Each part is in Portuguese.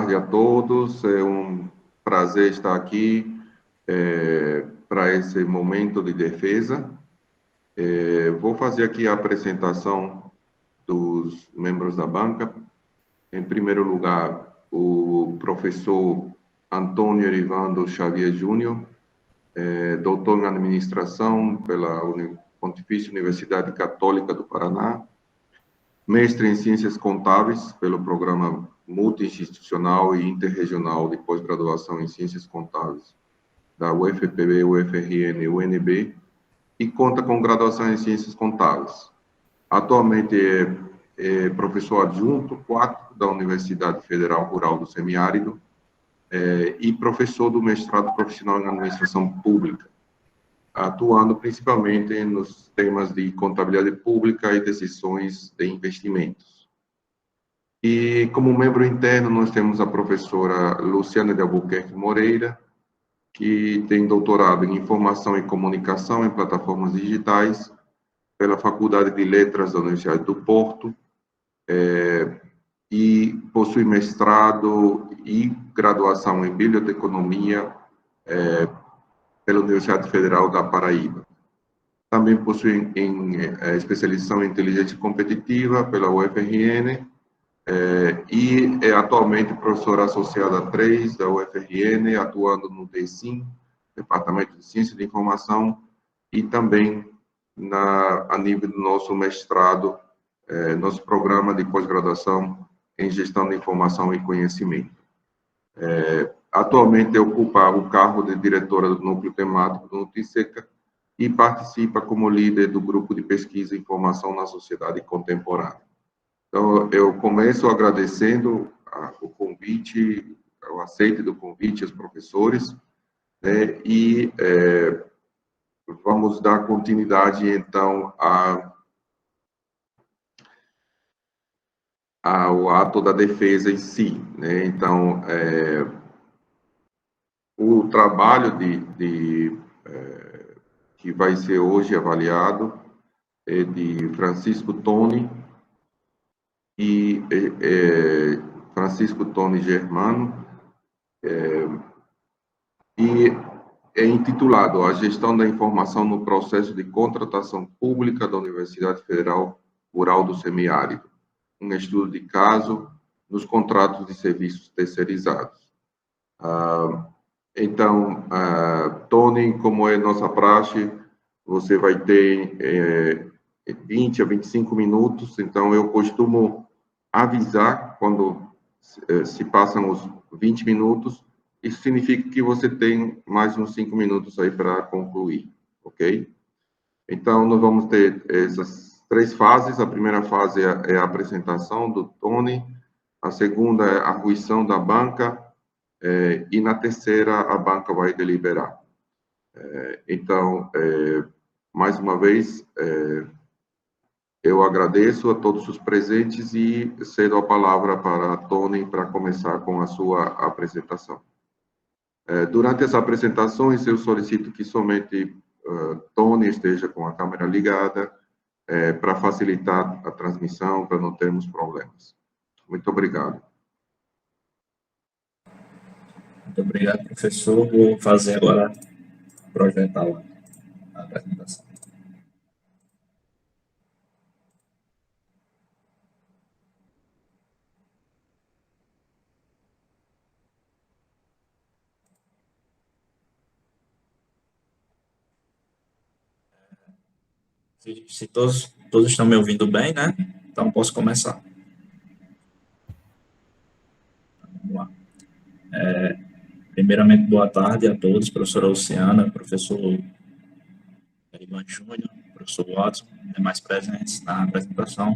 tarde a todos. É um prazer estar aqui para esse momento de defesa. Vou fazer aqui a apresentação dos membros da banca. Em primeiro lugar, o professor Antônio Erivando Xavier Júnior, doutor em administração pela Pontifícia Universidade Católica do Paraná, mestre em Ciências Contábeis pelo Programa Multi-Institucional e Interregional de Pós-Graduação em Ciências Contábeis da UFPB, UFRN e UNB, e conta com graduação em Ciências Contábeis. Atualmente é professor adjunto 4 da Universidade Federal Rural do Semiárido e professor do mestrado profissional em Administração Pública, atuando principalmente nos temas de contabilidade pública e decisões de investimentos. E como membro interno, nós temos a professora Luciana de Albuquerque Moreira, que tem doutorado em Informação e Comunicação em Plataformas Digitais pela Faculdade de Letras da Universidade do Porto, e possui mestrado e graduação em Biblioteconomia pela Universidade Federal da Paraíba. Também possui especialização em Inteligência Competitiva pela UFRN e é atualmente professora associada 3 da UFRN, atuando no DECIM, Departamento de Ciência de Informação, e também a nível do nosso mestrado, nosso programa de pós-graduação em Gestão de Informação e Conhecimento. Atualmente ocupa o cargo de diretora do núcleo temático do Nutiseca e participa como líder do grupo de pesquisa e informação na sociedade contemporânea. Então, eu começo agradecendo o convite, o aceite do convite aos professores, né, e vamos dar continuidade, então, ao ato da defesa em si, né? Então, o trabalho que vai ser hoje avaliado é de Francisco Toni e Francisco Toni Germano, e é intitulado A Gestão da Informação no Processo de Contratação Pública da Universidade Federal Rural do Semiárido, um estudo de caso nos contratos de serviços terceirizados. Então, Toni, como é nossa praxe, você vai ter 20 a 25 minutos, então eu costumo avisar quando se passam os 20 minutos, isso significa que você tem mais uns 5 minutos aí para concluir, ok? Então, nós vamos ter essas 3 fases. A primeira fase é a apresentação do Toni, a segunda é a arguição da banca, e na terceira a banca vai deliberar. Então, mais uma vez, eu agradeço a todos os presentes e cedo a palavra para a Toni para começar com a sua apresentação. Durante as apresentações, eu solicito que somente Toni esteja com a câmera ligada para facilitar a transmissão, para não termos problemas. Muito obrigado. Muito obrigado, professor. Vou fazer agora, projetar a apresentação. Se todos estão me ouvindo bem, né? Então, posso começar. Vamos lá. Primeiramente, boa tarde a todos, professora Luciana, professor Ivan Júnior, professor Watson, demais presentes na apresentação.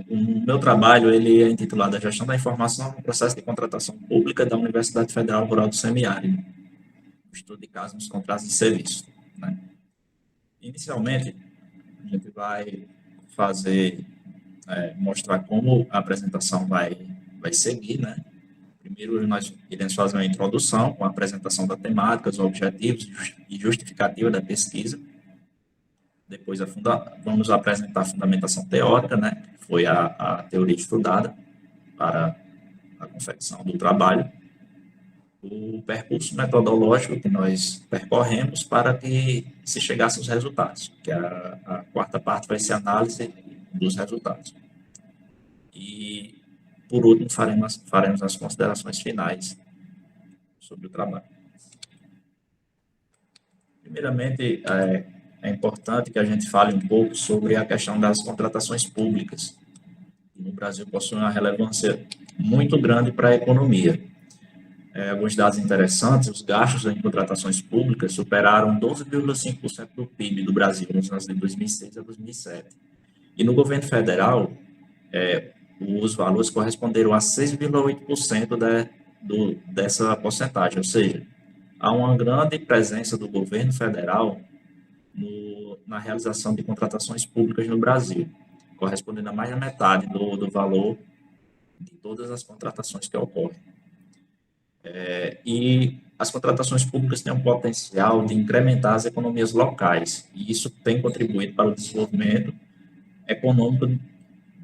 O meu trabalho ele é intitulado A Gestão da Informação no Processo de Contratação Pública da Universidade Federal Rural do Semiárido, estudo de casos nos contratos de serviço, né? Inicialmente, a gente vai mostrar como a apresentação vai seguir, né? Primeiro, nós iremos fazer uma introdução com a apresentação da temática, os objetivos e justificativa da pesquisa. Depois, vamos apresentar a fundamentação teórica, né? Que foi a teoria estudada para a confecção do trabalho, o percurso metodológico que nós percorremos para que se chegasse aos resultados, que a quarta parte vai ser a análise dos resultados. E, por último, faremos as considerações finais sobre o trabalho. Primeiramente, é importante que a gente fale um pouco sobre a questão das contratações públicas, que no Brasil possui uma relevância muito grande para a economia. Alguns dados interessantes: os gastos em contratações públicas superaram 12,5% do PIB do Brasil nos anos de 2006 a 2007. E no governo federal, os valores corresponderam a 6,8% dessa porcentagem, ou seja, há uma grande presença do governo federal na realização de contratações públicas no Brasil, correspondendo a mais da metade do valor de todas as contratações que ocorrem. E as contratações públicas têm um potencial de incrementar as economias locais, e isso tem contribuído para o desenvolvimento econômico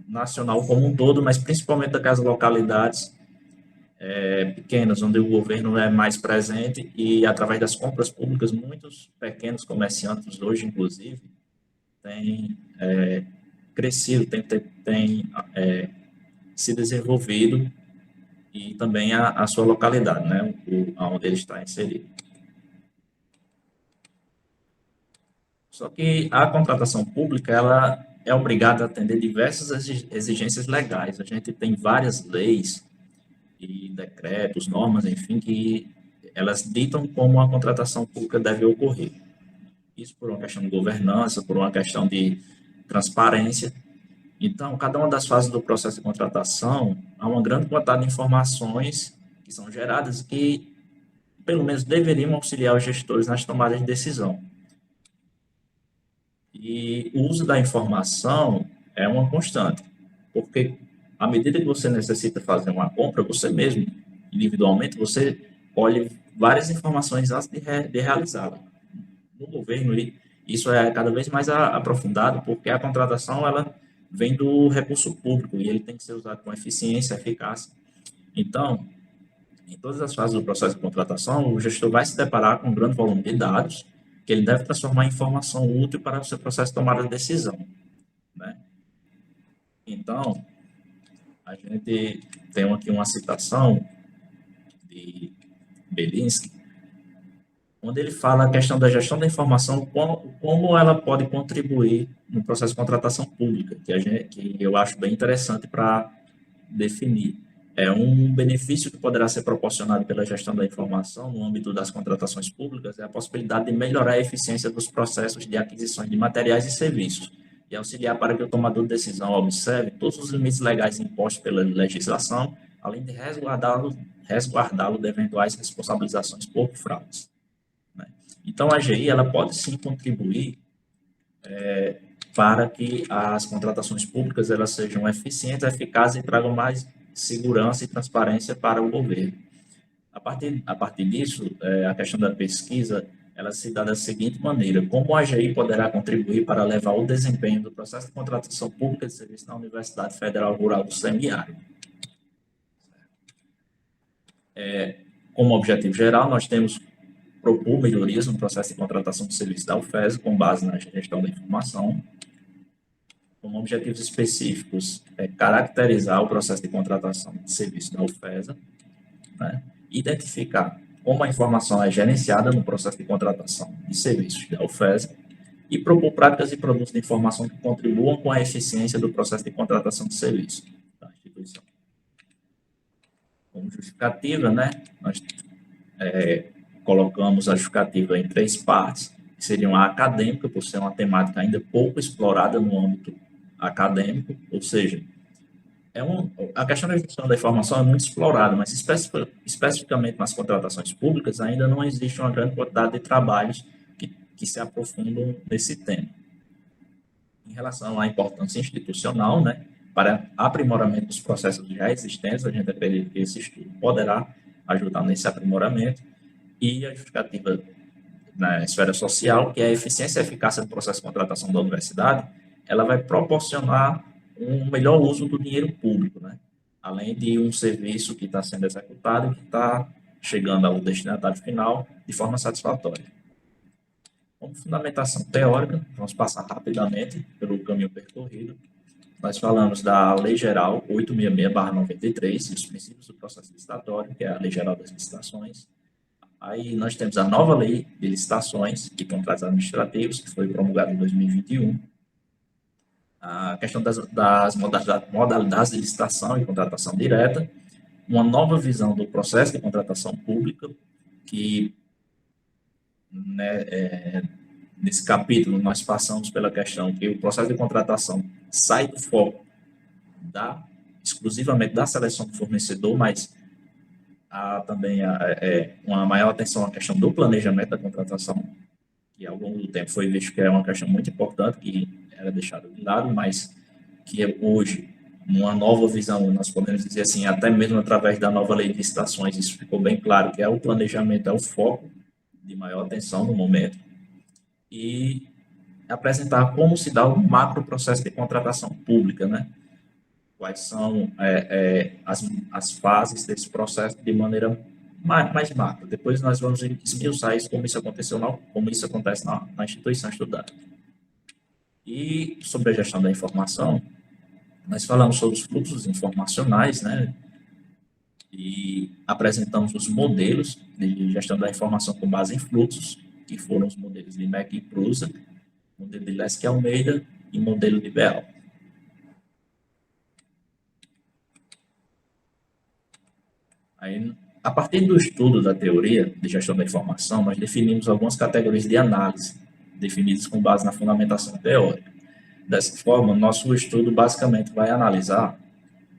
nacional como um todo, mas principalmente daquelas localidades pequenas, onde o governo é mais presente, e através das compras públicas, muitos pequenos comerciantes hoje, inclusive, têm crescido, têm se desenvolvido, e também a sua localidade, né, onde ele está inserido. Só que a contratação pública, ela é obrigada a atender diversas exigências legais. A gente tem várias leis e decretos, normas, enfim, que elas ditam como a contratação pública deve ocorrer. Isso por uma questão de governança, por uma questão de transparência. Então, cada uma das fases do processo de contratação, há uma grande quantidade de informações que são geradas e que, pelo menos, deveriam auxiliar os gestores nas tomadas de decisão. E o uso da informação é uma constante, porque à medida que você necessita fazer uma compra, você mesmo, individualmente, você colhe várias informações antes de realizá-la. No governo, isso é cada vez mais aprofundado, porque a contratação, ela vem do recurso público e ele tem que ser usado com eficiência, eficácia. Então, em todas as fases do processo de contratação, o gestor vai se deparar com um grande volume de dados que ele deve transformar em informação útil para o seu processo de tomada de decisão, né? Então, a gente tem aqui uma citação de Belinsky, onde ele fala a questão da gestão da informação, como ela pode contribuir no processo de contratação pública, que eu acho bem interessante para definir. Um benefício que poderá ser proporcionado pela gestão da informação no âmbito das contratações públicas é a possibilidade de melhorar a eficiência dos processos de aquisições de materiais e serviços e auxiliar para que o tomador de decisão observe todos os limites legais impostos pela legislação, além de resguardá-lo de eventuais responsabilizações por fraudes. Então, a AGI, ela pode sim contribuir para que as contratações públicas elas sejam eficientes, eficazes e tragam mais segurança e transparência para o governo. A partir disso, a questão da pesquisa, ela se dá da seguinte maneira: como a AGI poderá contribuir para levar o desempenho do processo de contratação pública de serviço na Universidade Federal Rural do Semiárido. Como objetivo geral, nós temos propor melhorias no processo de contratação de serviço da UFES com base na gestão da informação. Como objetivos específicos, caracterizar o processo de contratação de serviço da UFES, né? Identificar como a informação é gerenciada no processo de contratação de serviços da UFES e propor práticas e produtos de informação que contribuam com a eficiência do processo de contratação de serviço da instituição. Como justificativa, né, nós colocamos a justificativa em 3 partes, que seriam a acadêmica, por ser uma temática ainda pouco explorada no âmbito acadêmico, ou seja, a questão da gestão da informação é muito explorada, mas especificamente nas contratações públicas ainda não existe uma grande quantidade de trabalhos que se aprofundam nesse tema. Em relação à importância institucional, né, para aprimoramento dos processos já existentes, a gente acredita que esse estudo poderá ajudar nesse aprimoramento. E a justificativa na esfera social, que é a eficiência e eficácia do processo de contratação da universidade, ela vai proporcionar um melhor uso do dinheiro público, né? além de um serviço que está sendo executado e que está chegando ao destinatário final de forma satisfatória. Como fundamentação teórica, vamos passar rapidamente pelo caminho percorrido. Nós falamos da Lei Geral 866/93 e os princípios do processo licitatório, que é a Lei Geral das Licitações. Aí nós temos a nova Lei de Licitações e Contratos Administrativos, que foi promulgada em 2021. A questão das modalidades de licitação e contratação direta, uma nova visão do processo de contratação pública, que nesse capítulo nós passamos pela questão que o processo de contratação sai do foco exclusivamente da seleção do fornecedor, mas há também uma maior atenção à questão do planejamento da contratação, que ao longo do tempo foi visto que é uma questão muito importante, que era deixada de lado, mas que hoje, numa nova visão, nós podemos dizer assim, até mesmo através da nova lei de licitações, isso ficou bem claro, que o planejamento é o foco de maior atenção no momento, e apresentar como se dá o macro processo de contratação pública, né? Quais são as fases desse processo de maneira mais macro. Depois nós vamos esmiuçar isso, como isso acontece na instituição estudada. E sobre a gestão da informação, nós falamos sobre os fluxos informacionais, né? E apresentamos os modelos de gestão da informação com base em fluxos, que foram os modelos de MEC e Prusa, modelo de Leske Almeida e modelo de Bell. Aí, a partir do estudo da teoria de gestão da informação, nós definimos algumas categorias de análise, definidas com base na fundamentação teórica. Dessa forma, nosso estudo basicamente vai analisar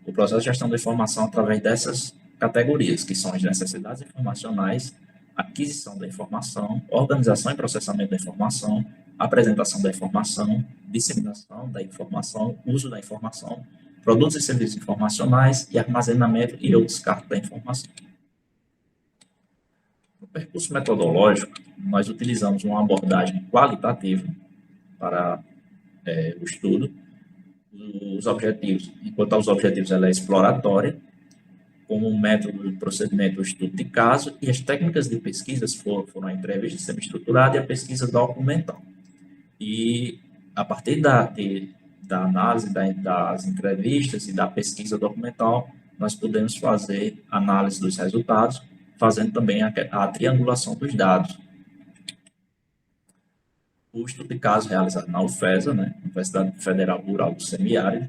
o processo de gestão da informação através dessas categorias, que são as necessidades informacionais, aquisição da informação, organização e processamento da informação, apresentação da informação, disseminação da informação, uso da informação, produtos e serviços informacionais e armazenamento e ou descarte da informação. No percurso metodológico, nós utilizamos uma abordagem qualitativa para o estudo. Os objetivos, enquanto aos objetivos, ela é exploratória, como um método de procedimento, o estudo de caso, e as técnicas de pesquisa foram a entrevista semi-estruturada e a pesquisa documental. E a partir da análise das entrevistas e da pesquisa documental, nós podemos fazer análise dos resultados, fazendo também a triangulação dos dados. O estudo de caso realizado na UFESA, né, Universidade Federal Rural do Semiárido,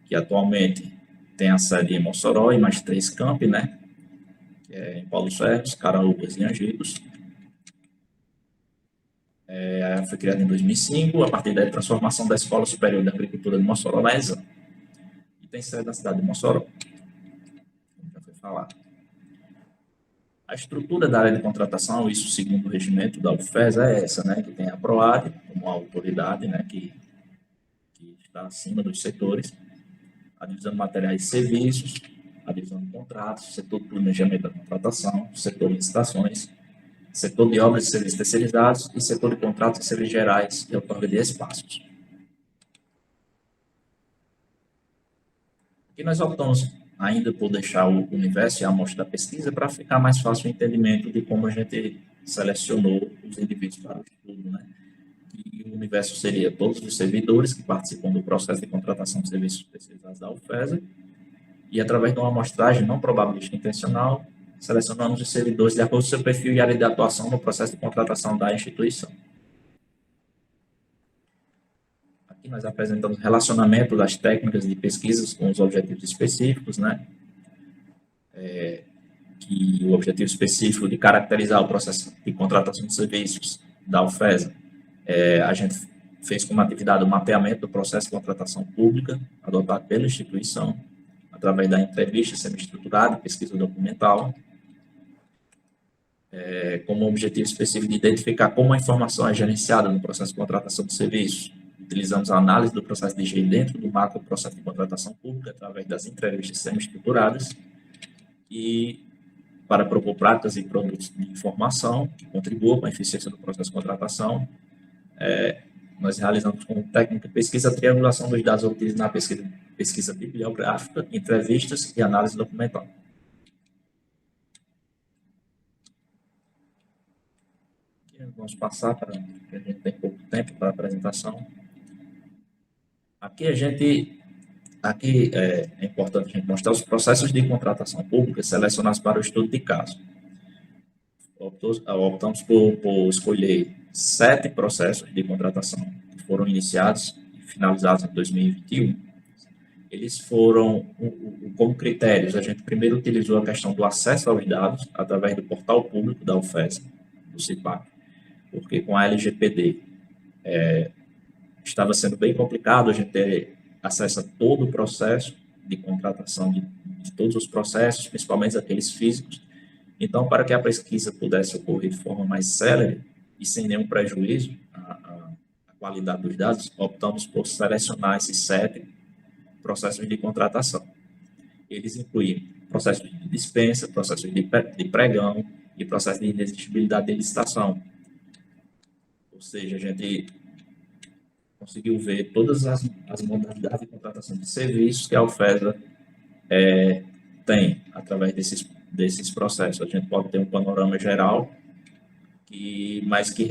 que atualmente tem a sede em Mossoró e mais 3 campi, né, que é em Paulo Ferros, Caraúbas e Angicos. Foi criado em 2005, a partir da transformação da Escola Superior de Agricultura de Mossoró na ESAM. E tem sede na cidade de Mossoró, como já foi falado. A estrutura da área de contratação, isso segundo o regimento da UFESA, é essa, né, que tem a PROAD como a autoridade, né, que está acima dos setores, a divisão de materiais e serviços, a divisão de contratos, o setor de planejamento da contratação, o setor de licitações, setor de obras e serviços terceirizados e setor de contratos e serviços gerais e outorga de espaços. Aqui nós optamos ainda por deixar o universo e a amostra da pesquisa para ficar mais fácil o entendimento de como a gente selecionou os indivíduos para o estudo, né? E o universo seria todos os servidores que participam do processo de contratação de serviços terceirizados da UFESA e, através de uma amostragem não probabilística intencional, selecionamos os servidores de acordo com seu perfil e área de atuação no processo de contratação da instituição. Aqui nós apresentamos o relacionamento das técnicas de pesquisas com os objetivos específicos, né? Que o objetivo específico de caracterizar o processo de contratação de serviços da UFESA, a gente fez como atividade o mapeamento do processo de contratação pública adotado pela instituição, através da entrevista semi-estruturada e pesquisa documental, como objetivo específico de identificar como a informação é gerenciada no processo de contratação de serviços. Utilizamos a análise do processo de IGI dentro do macro processo de contratação pública, através das entrevistas semi-estruturadas, e para propor práticas e produtos de informação que contribuam para a eficiência do processo de contratação, nós realizamos como técnica pesquisa a triangulação dos dados obtidos na pesquisa pesquisa bibliográfica, entrevistas e análise documental. Vamos passar para que a gente tem pouco tempo para a apresentação. Aqui é importante a gente mostrar os processos de contratação pública selecionados para o estudo de caso. Optamos por escolher 7 processos de contratação que foram iniciados e finalizados em 2021. Eles foram, como critérios, a gente primeiro utilizou a questão do acesso aos dados através do portal público da UFES, do CIPAC, porque com a LGPD estava sendo bem complicado a gente ter acesso a todo o processo de contratação de todos os processos, principalmente aqueles físicos. Então, para que a pesquisa pudesse ocorrer de forma mais célere e sem nenhum prejuízo à qualidade dos dados, optamos por selecionar esses 7 processos de contratação. Eles incluem processos de dispensa, processos de pregão e processos de inexigibilidade de licitação. Ou seja, a gente conseguiu ver todas as modalidades de contratação de serviços que a UFESA tem através desses processos. A gente pode ter um panorama geral, mas que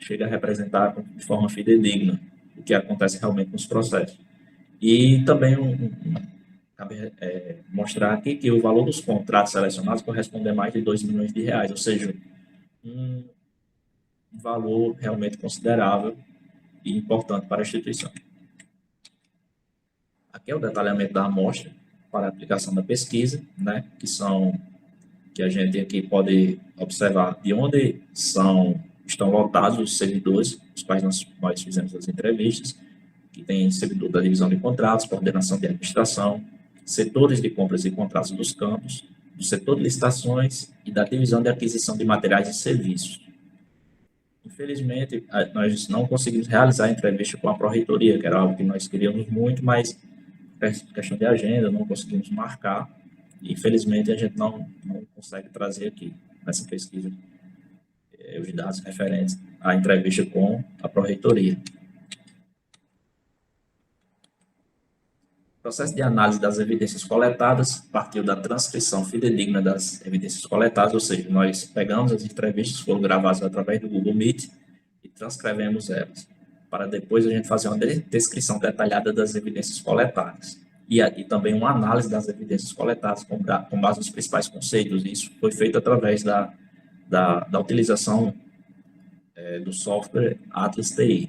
chega a representar de forma fidedigna o que acontece realmente nos processos. E também cabe mostrar aqui que o valor dos contratos selecionados corresponde a mais de R$2 milhões, ou seja, um valor realmente considerável e importante para a instituição. Aqui é o detalhamento da amostra para a aplicação da pesquisa, né, que a gente aqui pode observar de onde estão lotados os servidores, os quais nós fizemos as entrevistas, que tem servidor da divisão de contratos, coordenação de administração, setores de compras e contratos dos campos, do setor de licitações e da divisão de aquisição de materiais e serviços. Infelizmente, nós não conseguimos realizar a entrevista com a Pró-Reitoria, que era algo que nós queríamos muito, mas questão de agenda, não conseguimos marcar. E, infelizmente, a gente não consegue trazer aqui, nessa pesquisa, os dados referentes à entrevista com a Pró-Reitoria. O processo de análise das evidências coletadas partiu da transcrição fidedigna das evidências coletadas, ou seja, nós pegamos as entrevistas, foram gravadas através do Google Meet e transcrevemos elas, para depois a gente fazer uma descrição detalhada das evidências coletadas. E também uma análise das evidências coletadas com base nos principais conceitos. Isso foi feito através da utilização do software Atlas TI,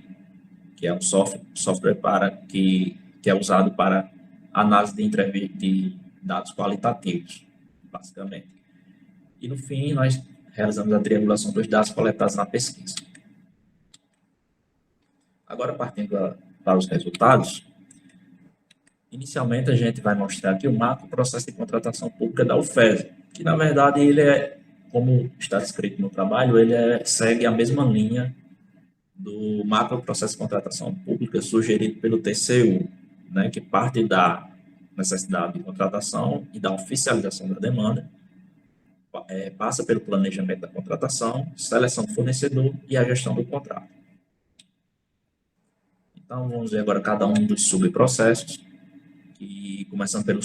que é um software que é usado para análise de dados qualitativos, basicamente. E, no fim, nós realizamos a triangulação dos dados coletados na pesquisa. Agora, partindo para os resultados, inicialmente a gente vai mostrar aqui o macro processo de contratação pública da UFES, que, na verdade, ele como está descrito no trabalho, ele segue a mesma linha do macro processo de contratação pública sugerido pelo TCU, né, que parte da necessidade de contratação e da oficialização da demanda, passa pelo planejamento da contratação, seleção do fornecedor e a gestão do contrato. Então, vamos ver agora cada um dos subprocessos, começando pelo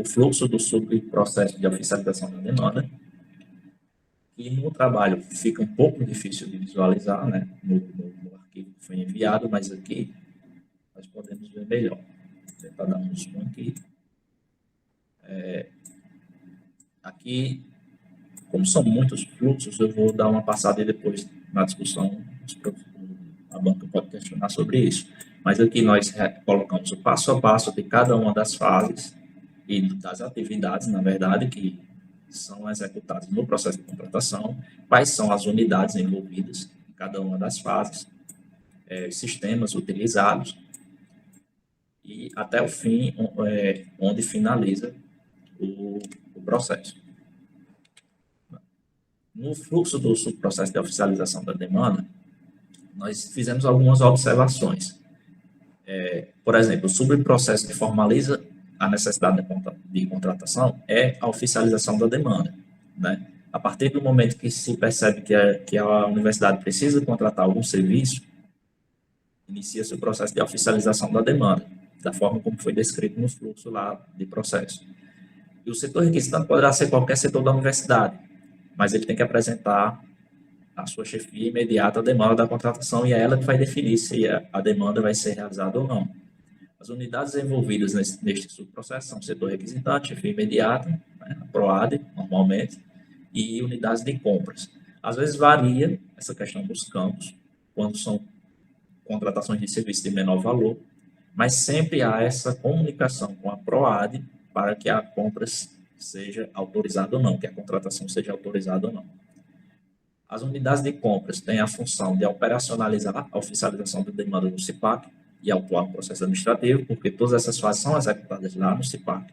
fluxo do subprocesso de oficialização da demanda, que no trabalho fica um pouco difícil de visualizar, né, no arquivo que foi enviado, mas aqui nós podemos ver melhor. Vou tentar dar um zoom aqui. Aqui, como são muitos fluxos, eu vou dar uma passada e depois, na discussão, a banca pode questionar sobre isso. Mas aqui nós colocamos o passo a passo de cada uma das fases e das atividades, na verdade, que são executadas no processo de contratação, quais são as unidades envolvidas em cada uma das fases, sistemas utilizados, e até o fim, onde finaliza o processo. No fluxo do subprocesso de oficialização da demanda, nós fizemos algumas observações. Por exemplo, o subprocesso que formaliza a necessidade de contratação é a oficialização da demanda, né? A partir do momento que se percebe que a universidade precisa contratar algum serviço, inicia-se o processo de oficialização da demanda. da forma como foi descrito no fluxo lá de processo. E o setor requisitante poderá ser qualquer setor da universidade, mas ele tem que apresentar a sua chefia imediata a demanda da contratação e é ela que vai definir se a demanda vai ser realizada ou não. As unidades envolvidas neste subprocesso são o setor requisitante, chefia imediata, né, a PROAD, normalmente, e unidades de compras. Às vezes varia essa questão dos campos, quando são contratações de serviço de menor valor, mas sempre há essa comunicação com a PROAD para que a compra seja autorizada ou não, que a contratação seja autorizada ou não. As unidades de compras têm a função de operacionalizar a oficialização da demanda no CIPAC e autuar o processo administrativo, porque todas essas fases são executadas lá no CIPAC.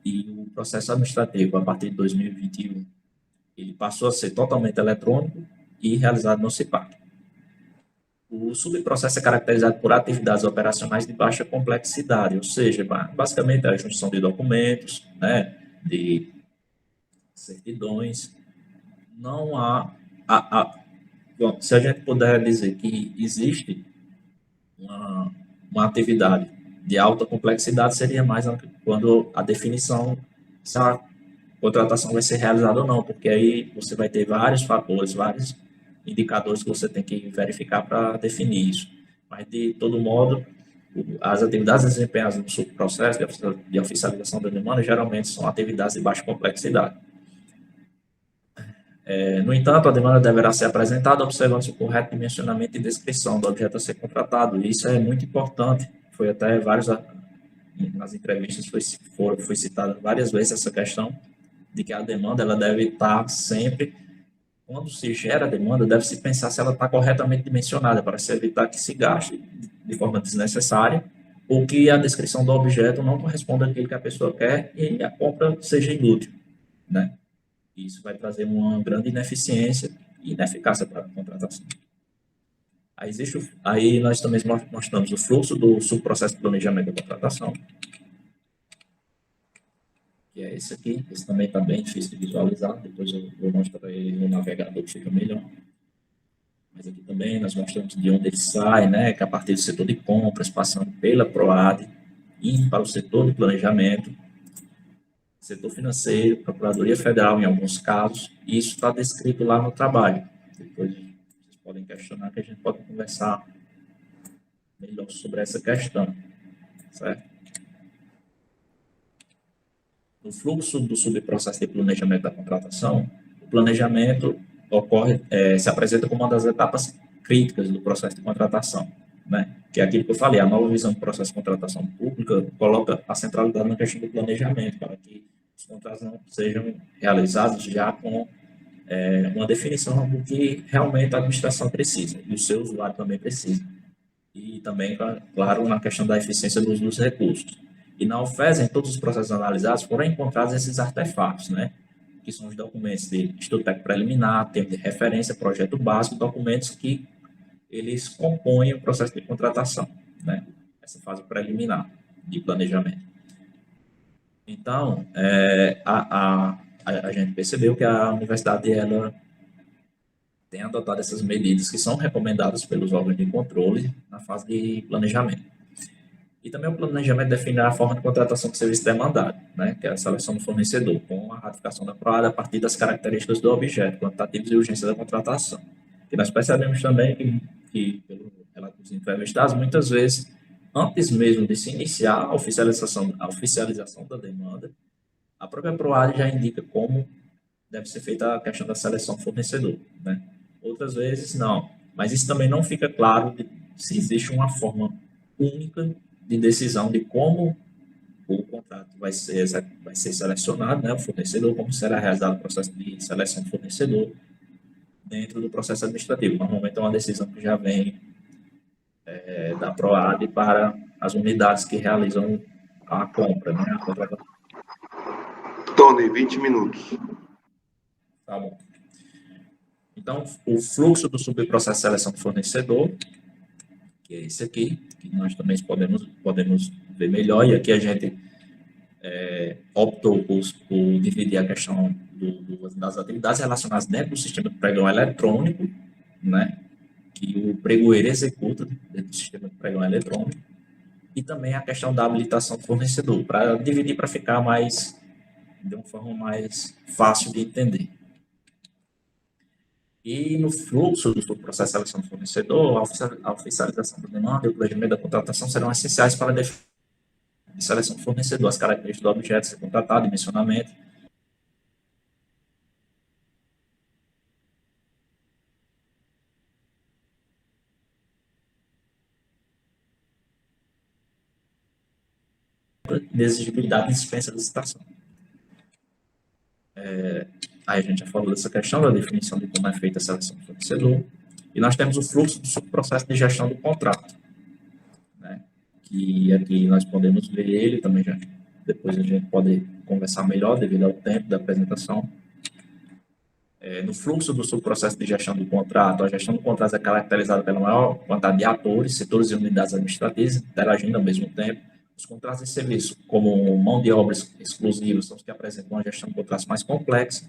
E o processo administrativo, a partir de 2021, ele passou a ser totalmente eletrônico e realizado no CIPAC. O subprocesso é caracterizado por atividades operacionais de baixa complexidade, ou seja, basicamente a junção de documentos, né, de certidões. Não há bom, se a gente puder dizer que existe uma atividade de alta complexidade, seria mais quando a definição se a contratação vai ser realizada ou não, porque aí você vai ter vários fatores, vários indicadores que você tem que verificar para definir isso. Mas, de todo modo, as atividades desempenhadas no subprocesso de oficialização da demanda geralmente são atividades de baixa complexidade. No entanto, a demanda deverá ser apresentada observando-se o correto dimensionamento e descrição do objeto a ser contratado. E isso é muito importante. Foi até nas entrevistas foi citada várias vezes essa questão de que a demanda ela deve estar sempre, quando se gera a demanda, deve-se pensar se ela está corretamente dimensionada, para se evitar que se gaste de forma desnecessária ou que a descrição do objeto não corresponda àquilo que a pessoa quer e a compra seja inútil, né? Isso vai trazer uma grande ineficiência e ineficácia para a contratação. Aí nós também mostramos o fluxo do subprocesso de planejamento da contratação, que é esse aqui. Esse também está bem difícil de visualizar, depois eu vou mostrar ele no navegador que fica melhor. Mas aqui também nós mostramos de onde ele sai, né, que a partir do setor de compras, passando pela PROAD, indo para o setor de planejamento, setor financeiro, Procuradoria Federal, em alguns casos, e isso está descrito lá no trabalho. Depois vocês podem questionar, que a gente pode conversar melhor sobre essa questão, certo? No fluxo do subprocesso de planejamento da contratação, o planejamento se apresenta como uma das etapas críticas do processo de contratação, né? Que é aquilo que eu falei, a nova visão do processo de contratação pública coloca a centralidade na questão do planejamento, para que os contratos não sejam realizados já com uma definição do que realmente a administração precisa e o seu usuário também precisa. E também, claro, na questão da eficiência do uso dos recursos. E na OFES, em todos os processos analisados, foram encontrados esses artefatos, né? Que são os documentos de estudo técnico preliminar, termo de referência, projeto básico, documentos que eles compõem o processo de contratação, né? Essa fase preliminar de planejamento. Então, a gente percebeu que a universidade ela tem adotado essas medidas que são recomendadas pelos órgãos de controle na fase de planejamento. E também o planejamento define a forma de contratação de serviço demandado, né, que é a seleção do fornecedor, com a ratificação da PROAD a partir das características do objeto, quantitativos e urgência da contratação. E nós percebemos também que pelo relato dos entrevistados, muitas vezes, antes mesmo de se iniciar a oficialização da demanda, a própria PROAD já indica como deve ser feita a questão da seleção do fornecedor, né? Outras vezes, não. Mas isso também não fica claro se existe uma forma única de decisão de como o contrato vai ser selecionado, né, o fornecedor, como será realizado o processo de seleção do fornecedor dentro do processo administrativo. Normalmente é uma decisão que já vem da PROAD para as unidades que realizam a compra, né, a contratação. Tony, 20 minutos. Tá bom. Então, o fluxo do subprocesso de seleção do fornecedor, que é esse aqui, que nós também podemos ver melhor, e aqui a gente optou por dividir a questão das atividades relacionadas dentro do sistema de pregão eletrônico, né, que o pregoeiro executa dentro do sistema de pregão eletrônico, e também a questão da habilitação do fornecedor, para dividir para ficar de uma forma mais fácil de entender. E no fluxo do processo de seleção do fornecedor, a oficialização da demanda e o planejamento da contratação serão essenciais para a definição de seleção do fornecedor, as características do objeto a ser contratado, dimensionamento. De exigibilidade e dispensa de licitação. Aí a gente já falou dessa questão da definição de como é feita a seleção do fornecedor. E nós temos o fluxo do processo de gestão do contrato, né? Que aqui nós podemos ver ele também já. Depois a gente pode conversar melhor devido ao tempo da apresentação. No fluxo do subprocesso de gestão do contrato, a gestão do contrato é caracterizada pela maior quantidade de atores, setores e unidades administrativas interagindo ao mesmo tempo. Os contratos de serviço, como mão de obras exclusivas, são os que apresentam uma gestão de contratos mais complexa.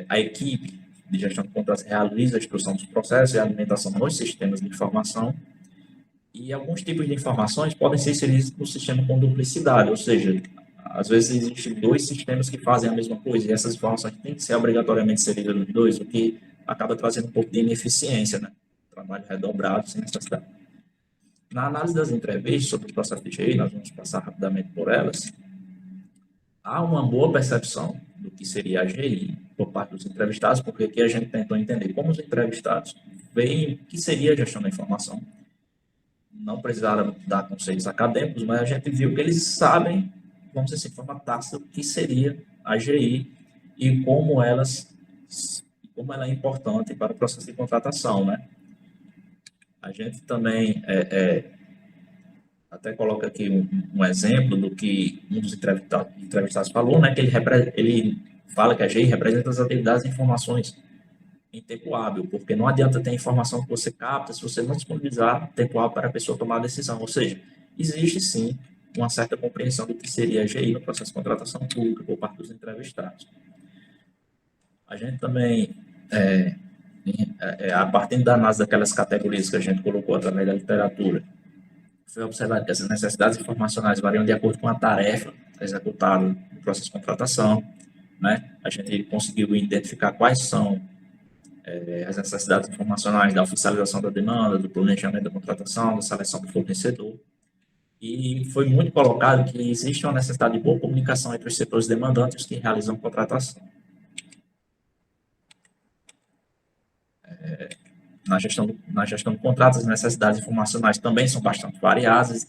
A equipe de gestão de contratos realiza a instrução dos processos e a alimentação nos sistemas de informação. E alguns tipos de informações podem ser inseridos no sistema com duplicidade, ou seja, às vezes existem dois sistemas que fazem a mesma coisa, e essas informações têm que ser obrigatoriamente inseridas nos dois, o que acaba trazendo um pouco de ineficiência, né? Trabalho redobrado sem necessidade. Na análise das entrevistas sobre o processo de GI, nós vamos passar rapidamente por elas, há uma boa percepção do que seria a GI por parte dos entrevistados, porque aqui a gente tentou entender como os entrevistados veem o que seria a gestão da informação. Não precisaram dar conceitos acadêmicos, mas a gente viu que eles sabem, vamos dizer assim, de forma tácita, o que seria a GI e como ela é importante para o processo de contratação, né? A gente também até coloca aqui um exemplo do que um dos entrevistados falou, né? Que ele fala que a GI representa as atividades e informações em tempo hábil, porque não adianta ter informação que você capta se você não disponibilizar tempo hábil para a pessoa tomar a decisão. Ou seja, existe sim uma certa compreensão do que seria a GI no processo de contratação pública por parte dos entrevistados. A gente também, a partir da análise daquelas categorias que a gente colocou através da literatura, foi observado que essas necessidades informacionais variam de acordo com a tarefa executada no processo de contratação, né? A gente conseguiu identificar quais são as necessidades informacionais da oficialização da demanda, do planejamento da contratação, da seleção do fornecedor. E foi muito colocado que existe uma necessidade de boa comunicação entre os setores demandantes que realizam contratação. Na gestão de contratos, as necessidades informacionais também são bastante variadas,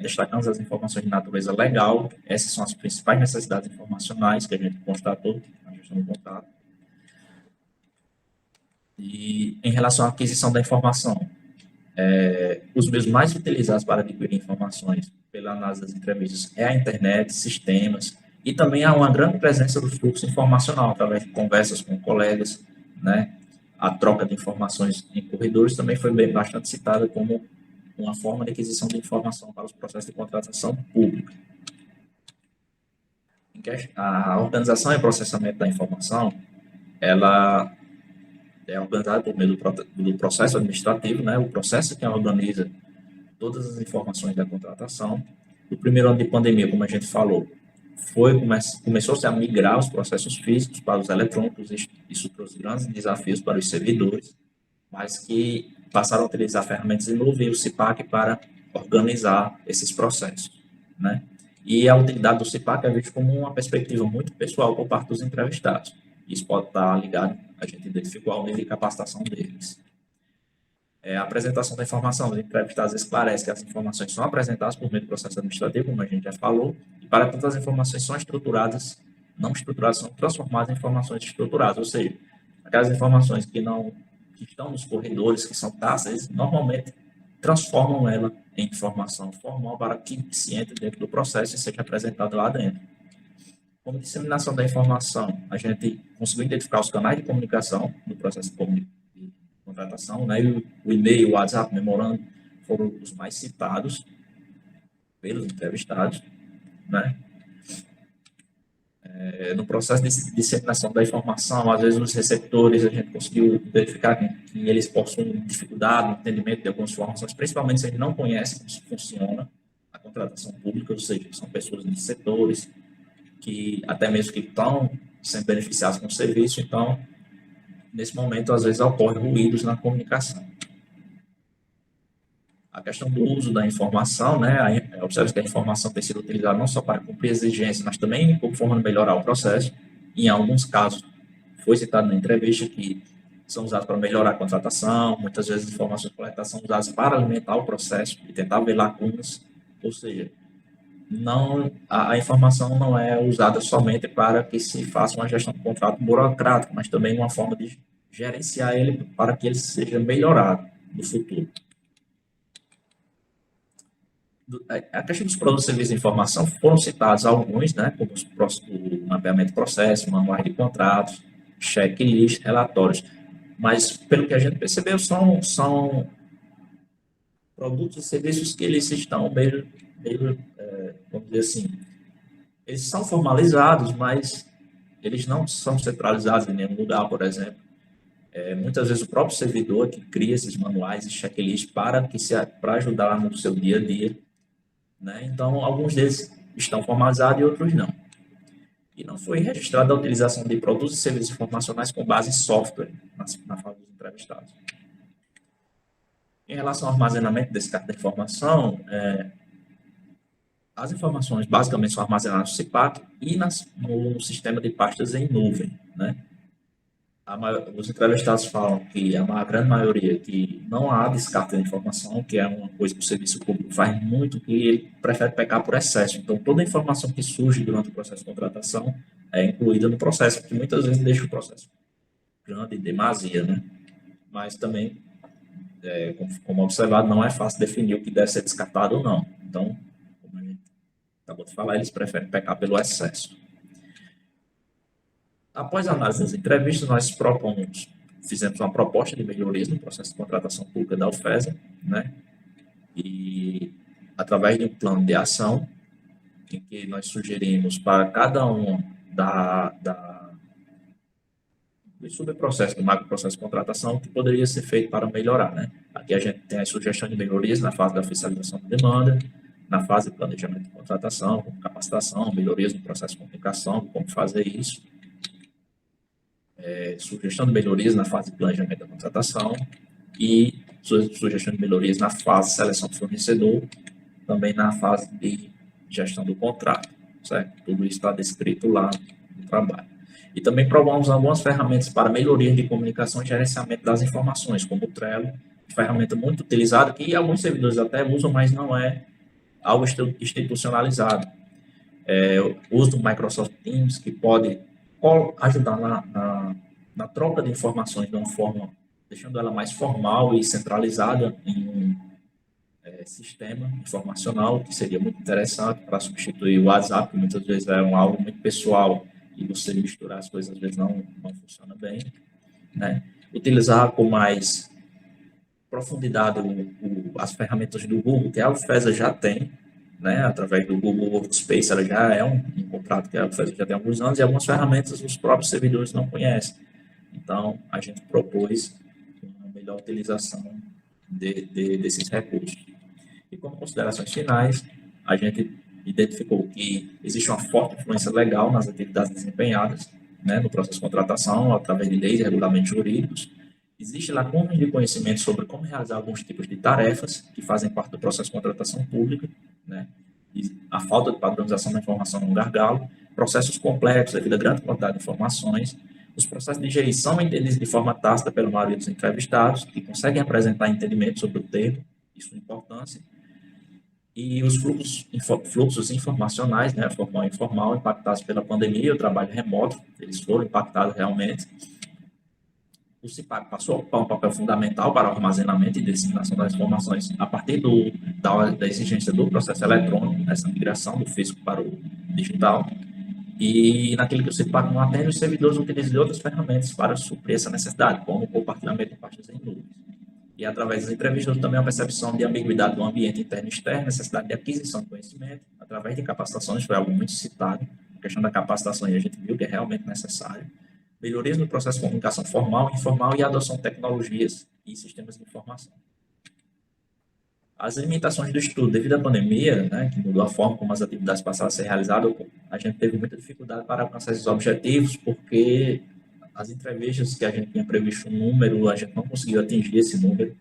destacamos as informações de natureza legal. Essas são as principais necessidades informacionais que a gente constatou na gestão do contrato. E em relação à aquisição da informação, os meios mais utilizados para adquirir informações pela análise das entrevistas é a internet, sistemas, e também há uma grande presença do fluxo informacional, através de conversas com colegas, né? A troca de informações em corredores também foi bastante citada como uma forma de aquisição de informação para os processos de contratação pública. A organização e processamento da informação, ela é organizada por meio do processo administrativo, né? O processo que organiza todas as informações da contratação. No primeiro ano de pandemia, como a gente falou, começou-se a migrar os processos físicos para os eletrônicos. Isso trouxe grandes desafios para os servidores, mas que passaram a utilizar ferramentas de nuvem e o CIPAC para organizar esses processos, né? E a utilidade do CIPAC é vista como uma perspectiva muito pessoal por parte dos entrevistados. Isso pode estar ligado, a gente identificou ao nível de capacitação deles. A apresentação da informação, os entrevistados esclarecem que as informações são apresentadas por meio do processo administrativo, como a gente já falou, e para tanto as informações são estruturadas, não estruturadas, são transformadas em informações estruturadas, ou seja, aquelas informações que estão nos corredores, que são tácitas, normalmente transformam ela em informação formal para que se entre dentro do processo e seja apresentado lá dentro. Como disseminação da informação, a gente conseguiu identificar os canais de comunicação no processo de contratação, né? E o e-mail, o WhatsApp, o memorando foram os mais citados pelos entrevistados, né? No processo de disseminação da informação, às vezes os receptores, a gente conseguiu verificar que eles possuem dificuldade no entendimento de algumas informações, principalmente se eles não conhecem como funciona a contratação pública, ou seja, são pessoas de setores que até mesmo que estão sendo beneficiados com o serviço, então, nesse momento, às vezes ocorrem ruídos na comunicação. A questão do uso da informação, né, observa que a informação tem sido utilizada não só para cumprir exigências, mas também como forma de melhorar o processo. Em alguns casos, foi citado na entrevista que são usados para melhorar a contratação, muitas vezes informações coletadas são usadas para alimentar o processo e tentar ver lacunas, ou seja, a informação não é usada somente para que se faça uma gestão de contrato burocrática, mas também uma forma de gerenciar ele para que ele seja melhorado no futuro. A questão dos produtos, serviços de informação foram citados alguns, né, como o mapeamento de processo, manuais de contratos, checklist, relatórios, mas pelo que a gente percebeu são produtos e serviços que eles estão meio vamos dizer assim, eles são formalizados, mas eles não são centralizados em nenhum lugar, por exemplo. Muitas vezes o próprio servidor que cria esses manuais e checklists para ajudar no seu dia a dia, né? Então, alguns deles estão formalizados e outros não. E não foi registrada a utilização de produtos e serviços informacionais com base em software na fala dos entrevistados. Em relação ao armazenamento desse cartão de informação, as informações basicamente são armazenadas no CIPAC e no sistema de pastas em nuvem, né? Os entrevistados falam que a grande maioria que não há descarte de informação, que é uma coisa que o serviço público faz muito, que ele prefere pecar por excesso. Então, toda a informação que surge durante o processo de contratação é incluída no processo, que muitas vezes deixa o processo grande, demasia, né? Mas também, como observado, não é fácil definir o que deve ser descartado ou não. Então, como a gente acabou de falar, eles preferem pecar pelo excesso. Após a análise das entrevistas, nós fizemos uma proposta de melhorias no processo de contratação pública da UFESA, né? E através de um plano de ação, em que nós sugerimos para cada um do subprocesso, do macroprocesso de contratação, o que poderia ser feito para melhorar, né? Aqui a gente tem as sugestões de melhorias na fase da oficialização de demanda, na fase de planejamento de contratação, como capacitação, melhorias no processo de comunicação, como fazer isso, sugestão de melhorias na fase de planejamento da contratação e sugestão de melhorias na fase de seleção do fornecedor, também na fase de gestão do contrato, certo? Tudo isso está descrito lá no trabalho. E também provamos algumas ferramentas para melhoria de comunicação e gerenciamento das informações, como o Trello, ferramenta muito utilizada, que alguns servidores até usam, mas não é algo institucionalizado. O uso do Microsoft Teams, que pode ajudar na troca de informações de uma forma, deixando ela mais formal e centralizada em um sistema informacional, que seria muito interessante para substituir o WhatsApp, que muitas vezes é algo muito pessoal e você misturar as coisas às vezes não funciona bem, né? Utilizar com mais profundidade as ferramentas do Google, que a UFESA já tem, né, através do Google Workspace, ela já é um contrato que a UFESA já tem há alguns anos, e algumas ferramentas os próprios servidores não conhecem. Então, a gente propôs uma melhor utilização desses recursos. E como considerações finais, a gente identificou que existe uma forte influência legal nas atividades desempenhadas, né, no processo de contratação, através de leis e regulamentos jurídicos. Existe lacunas de conhecimento sobre como realizar alguns tipos de tarefas que fazem parte do processo de contratação pública, né? E a falta de padronização da informação é um gargalo, processos complexos devido à grande quantidade de informações, os processos de gestão são entendidos de forma tácita pela maioria dos entrevistados, que conseguem apresentar entendimento sobre o termo e sua importância, e os fluxos informacionais, né, formal e informal, impactados pela pandemia e o trabalho remoto, eles foram impactados realmente. O CIPAC passou a ocupar um papel fundamental para o armazenamento e disseminação das informações a partir da exigência do processo eletrônico, nessa migração do físico para o digital, e naquilo que o CIPAC não atende, os servidores utilizam de outras ferramentas para suprir essa necessidade, como o compartilhamento de pastas em nuvens. E através das entrevistas também a percepção de ambiguidade do ambiente interno e externo, necessidade de aquisição de conhecimento, através de capacitações, foi algo muito citado, questão da capacitação, e a gente viu que é realmente necessário. Melhorias no processo de comunicação formal e informal e a adoção de tecnologias e sistemas de informação. As limitações do estudo devido à pandemia, né, que mudou a forma como as atividades passaram a ser realizadas, a gente teve muita dificuldade para alcançar esses objetivos, porque as entrevistas que a gente tinha previsto um número, a gente não conseguiu atingir esse número.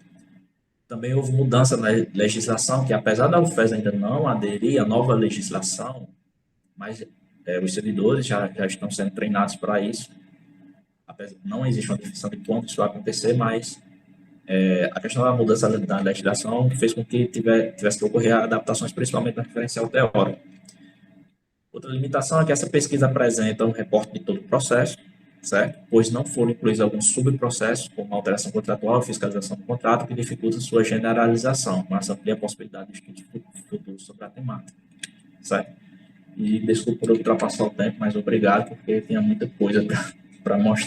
Também houve mudança na legislação, que apesar da UFES ainda não aderir à nova legislação, mas os servidores já estão sendo treinados para isso. Não existe uma definição de quando isso vai acontecer, mas a questão da mudança da legislação fez com que tivesse que ocorrer adaptações, principalmente no referencial teórico. Outra limitação é que essa pesquisa apresenta um reporte de todo o processo, certo? Pois não foram incluídos alguns subprocessos, como alteração contratual e fiscalização do contrato, que dificulta sua generalização, mas amplia a possibilidade de estudos futuros sobre a temática, certo? E desculpa por ultrapassar o tempo, mas obrigado, porque tinha muita coisa para mostrar.